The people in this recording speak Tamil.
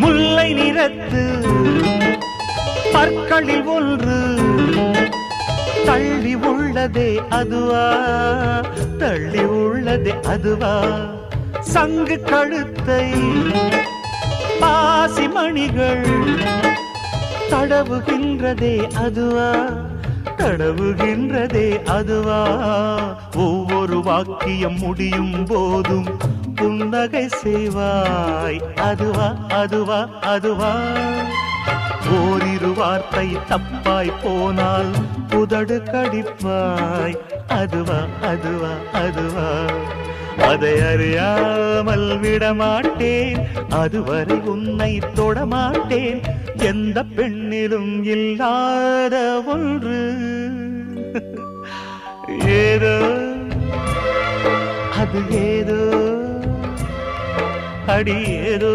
முல்லை நிறத்து பற்களில் ஒன்று தள்ளி உள்ளதே அதுவா, தள்ளி உள்ளதே அதுவா, சங்கு கழுத்தை பாசிமணிகள் தடவுகின்றதே அதுவா, தடவுகின்றதே அதுவா, ஒவ்வொரு வாக்கியம் முடியும் போதும் புன்னகை செய்வாய் அதுவா, அதுவா, அதுவா, ஓரிரு வார்த்தை தப்பாய் போனால் உதடு கடிப்பாய் அதுவா, அதுவா, அதுவா, அதை அறியாமல் விடமாட்டேன், அதுவரை உன்னை தொடமாட்டேன், எந்த பெண்ணிலும் இல்லாத ஒன்று ஏதோ அது ஏதோ அடி ஏதோ